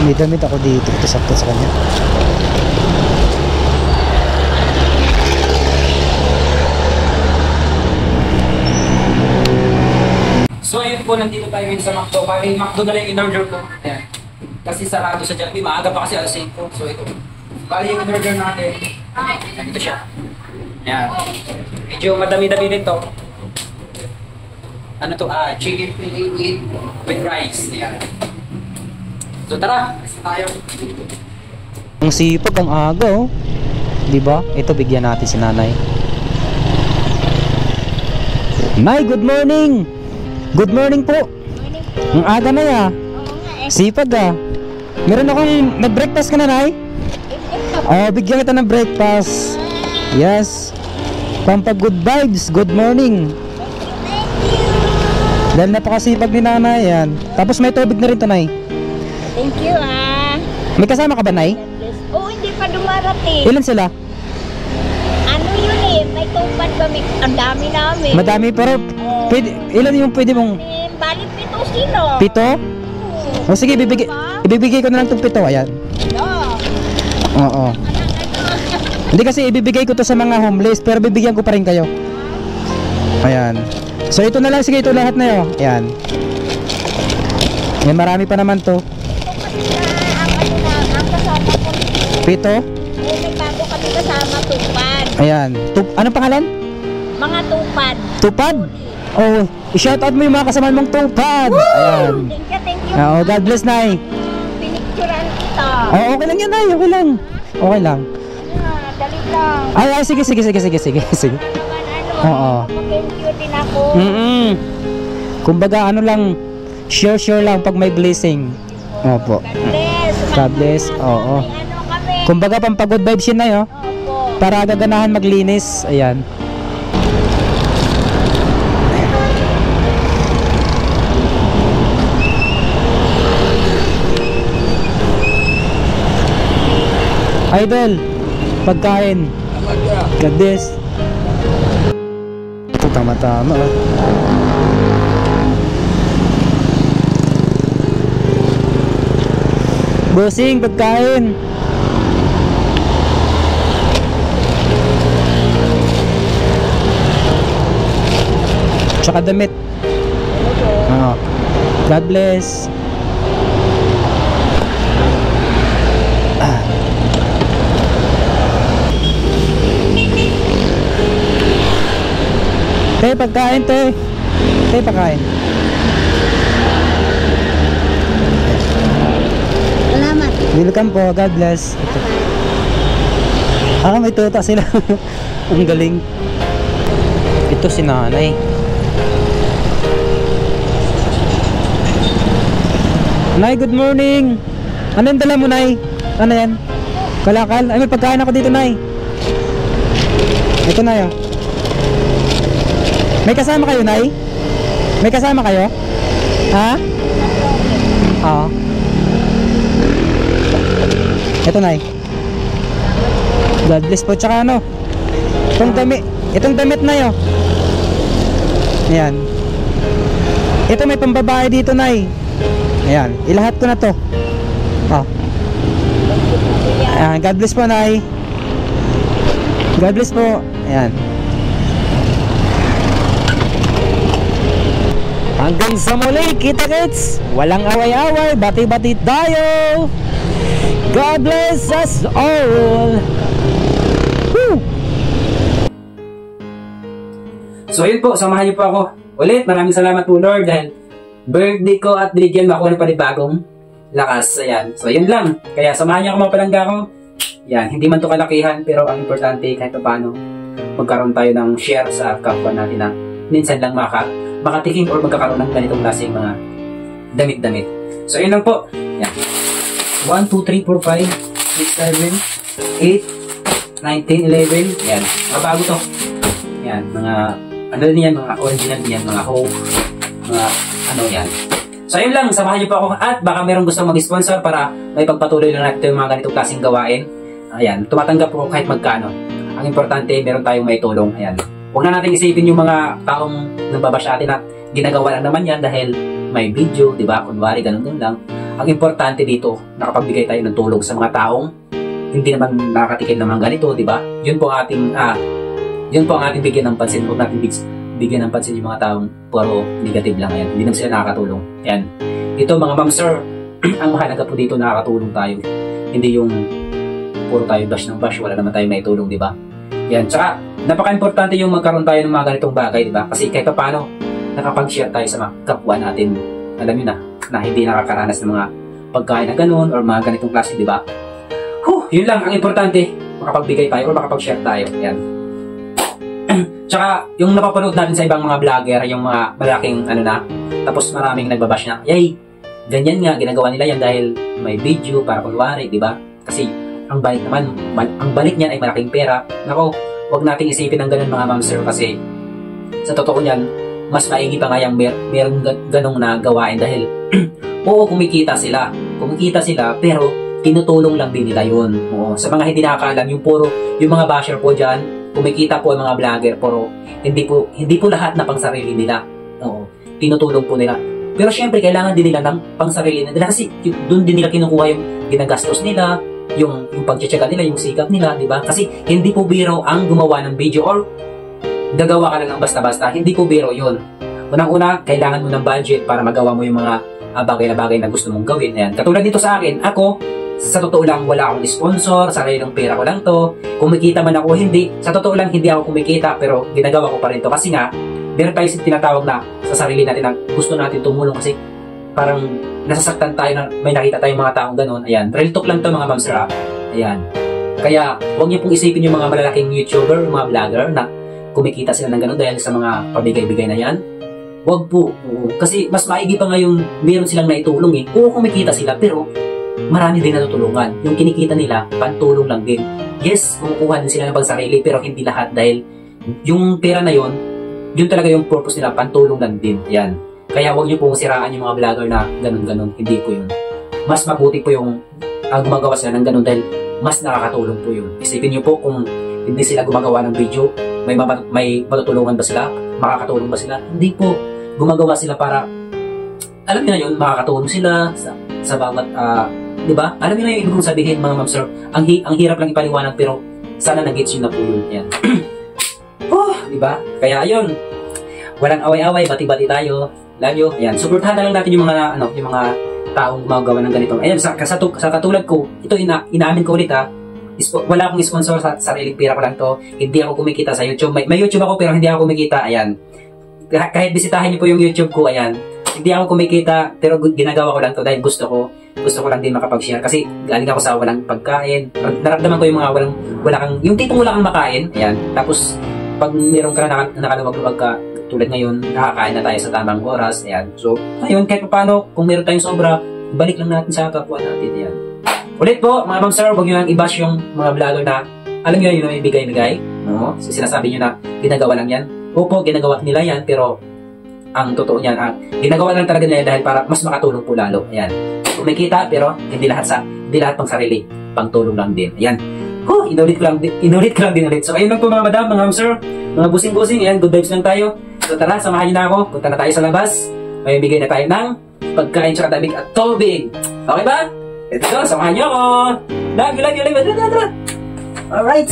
May damit ako dito. Ito sakto sa kanya. So ayun po, nandito tayo sa McDo. Bali, McDo na lang yung in-order ko. Ayan. Kasi sarado sa Jollibee. Maaga pa kasi alas 5. So ito. Bali yung in-order natin. Ito siya. Ayan. Medyo madami-dami din to. Ano to? Chicken fillet with rice. Ayan. So tara, tayo. Ang sipag, ang aga oh. Diba? Ito, bigyan natin si nanay. Nay, good morning! Good morning po! Ang aga na ya. Sipag ah. Meron akong nag-breakfast ka na, nay? Oh, bigyan kita ng breakfast. Yes. Pampag good vibes. Good morning. Dahil napakasipag ni nanay yan. Tapos may tubig na rin to, nay. Thank you ah. May kasama ka ba, nay? Oh, hindi pa dumarating. Ilan sila? Ano yun eh, may tupad kami. Ang dami namin. Madami, pero pwede, ilan yung pwede mong... Balik pito sino? Pito? O sige, ibibigay ko na lang itong pito. Ayan. Oo. Hindi kasi ibibigay ko to sa mga homeless, pero bibigyan ko pa rin kayo. Ayan. So ito na lang, sige, ito lahat na yun. Ayan. May marami pa naman to. Pito? May bago kami kasama tupad. Ayan. Anong pangalan? Mga tupad. Tupad? Oh, i-shoutout mo yung mga kasama mong tupad. Ayan. Thank you. Oh, God bless, nay. Pinicturan kita. Oh, okay lang yan, nay. Okay lang. Okay lang. Dali lang. Ay, sige. Oo. Thank you din ako. Kumbaga, ano lang, share lang pag may blessing. Opo. God bless. Oo. May ano kami. Kumbaga, pampagod vibes yun, nay, oh. Opo. Para gaganahan maglinis. Ayan. Idol, pagkain. God bless. Ito tama-tama. Bossing, pagkain. Tsaka damit. God bless. Te, pagkain, te. Te, pagkain. Salamat. Welcome po, God bless. Ito. May tuta sila. Ang galing. Ito si nanay. Nay, good morning. Ano yung dala mo, nay? Ano yan? Kalakal? Ay, may pagkain ako dito, nay. Ito, nay, oh. May kasama kayo, nay? May kasama kayo? Ha? Oo. Ito, nay. God bless po. Tsaka ano? Itong damit na yun. Ayan. Ito may pambabae dito, nay. Ayan. Ilahat ko na to. Ayan. God bless po, nay. God bless po. Ayan. Hanggang sa muli, kita-kits. Walang away-away, bati-bati tayo. God bless us all. Woo! So yun po, samahan niyo po ako ulit. Maraming salamat po, Lord, dahil birthday ko at binigyan mo ako ng panibagong lakas. Ayan. So yun lang. Kaya samahan niyo ako, mga palangga ko. Yan, hindi man to kalakihan, pero ang importante kahit paano magkaroon tayo ng share sa kapwa natin na minsan lang makatikim or magkakaroon ng ganitong klaseng mga damit-damit. So yun lang po. Yan. 1, 2, 3, 4, 5, 6, 7, 8, 9, 10, 11. Yan. Mga bago to. Yan. Mga ano din yan, mga original din yan, mga Hope, mga ano yan. So yun lang, samahan niyo po ako at baka merong gusto mag-sponsor para may pagpatuloy lang natin yung mga ganitong klaseng gawain. Ayan, tumatanggap po kahit magkano. Ang importante, meron tayong may tulong. Ayan. Huwag na natin isipin yung mga taong nagbabash atin at ginagawa lang naman yan dahil may video, di ba? Kunwari, ganun lang. ang importante dito, nakapagbigay tayo ng tulong sa mga taong hindi naman nakakatikim ng mga ganito, di ba? Yun po ang ating bigyan ng pansin. Huwag natin bigyan ng pansin yung mga taong puro negative lang. Ayan. Hindi naman sila nakakatulong. Ayan. Ito mga ma'am sir, ang mahalaga po dito nakakatulong tayo. Hindi yung puro tayo bash ng bash, wala naman tayo may tulong, di ba? Yan. Tsaka, napaka-importante yung magkaroon tayo ng mga ganitong bagay, di ba? Kasi kahit paano, nakapag-share tayo sa mga kapwa natin. Alam nyo na hindi nakakaranas ng mga pagkain na ganun or mga ganitong klase, di ba? Yun lang, ang importante, makapagbigay tayo or makapag-share tayo. Yan. Tsaka, yung napapanood natin sa ibang mga vlogger, yung mga malaking tapos maraming nagbabash na, yay, ganyan nga, ginagawa nila yan dahil may video para kunwari, di ba? Kasi, ang balik niyan ay malaking pera. Nako, wag nating isipin ng ganun mga ma'am sir kasi sa totoo niyan, mas maigi pa nga yung merong ganong na gawain dahil oo, kumikita sila, pero tinutulong lang din nila yun. Oo, sa mga hindi nakakaalam, yung mga basher po dyan, kumikita po ang mga vlogger, pero hindi po lahat na pang sarili nila. Oo, tinutulong po nila. Pero syempre, kailangan din nila ng pang sarili nila kasi doon din nila kinukuha yung ginagastos nila, yung pagtsatsaga nila, yung sikap nila, di ba? Kasi hindi po biro ang gumawa ng video or gagawa ka lang ng basta-basta. Hindi po biro yun. Unang-una, kailangan mo ng budget para magawa mo yung mga bagay na bagay na gusto mong gawin. Ayan. Katulad dito sa akin, ako, sa totoo lang, wala akong sponsor, sarili ng pera ko lang to. Kumikita man ako, hindi. Sa totoo lang, hindi ako kumikita, pero ginagawa ko pa rin to. Kasi nga, meron tayo tinatawag na sa sarili natin na gusto natin tumulong kasi parang nasasaktan tayo na may nakita tayong mga taong ganun. Ayan, real talk lang to mga ma'am sir. Ayan. Kaya, huwag niyo pong isipin yung mga malalaking YouTuber, mga vlogger na kumikita sila ng ganun dahil sa mga pabigay-bigay na yan. Huwag po. Kasi mas maigi pa nga yung meron silang naitulong eh. Oo, kumikita sila, pero marami din natutulungan. Yung kinikita nila, pantulong lang din. Yes, kumukuha din sila ng pagsarili, pero hindi lahat dahil yung pera na yun talaga yung purpose nila, pantulong lang din. Yan. Kaya huwag niyo pong siraan yung mga vlogger na ganun-ganun. Hindi po yun. Mas mabuti po yung gumagawa sila ng ganun dahil mas nakakatulong po yun. Isipin niyo po kung hindi sila gumagawa ng video, may matutulungan ba sila? Makakatulong ba sila? Hindi po. Gumagawa sila para, alam niyo na yun, makakatulong sila sa bawat, di ba? Alam niyo na yung ibig kong sabihin mga ma'am sir. Ang hirap lang ipaliwanag pero sana nag-gets yun na po yun. Yan. Di ba? Kaya ayun, walang away-away, bati-bati tayo. Love you. Ayan, suportahan na lang natin yung mga taong gumagawa ng ganito. Ayan, sa katulad ko, ito inaamin ko ulit wala akong sponsor sa sariling pera ko lang to. Hindi ako kumikita sa YouTube. May YouTube ako pero hindi ako kumikita. Ayan. Kahit bisitahin niyo po yung YouTube ko, ayan. Hindi ako kumikita pero ginagawa ko lang to dahil gusto ko lang din makapag-share kasi galing ako sa walang pagkain. Naramdaman ko yung mga yung tipong wala kang makain. Ayan. Tapos pag meron ka na nakaluwag-luwag ka, tulad ngayon, nakakain na tayo sa tamang oras. Ayan. So, ayun, kahit paano, kung meron tayong sobra, balik lang natin sa kapwa natin. Ayan. Ulit po, mga ma'am sir, huwag nyo nang i-bash yung mga vlogger na, alam nyo yun, yung bigay-bigay. No? So, sinasabi nyo na, ginagawa lang yan. Opo, ginagawa nila yan, pero ang totoo niyan, ginagawa lang talaga nila dahil para mas makatulong po lalo. Ayan. Kumikita, pero hindi lahat pang sarili. Pang tulong lang din. Ayan. Inulit ko lang din ulit. So, ayun lang po mga madam, mga ma'am sir, mga busing-busing. Ayan, good vibes lang tayo. So tara, samahan niyo na ako. Punta na tayo sa labas. May bigay na tayo ng pagkain tsaka damit at tubig. Okay ba? Let's go, samahan niyo ako. Love you. Tara. Alright.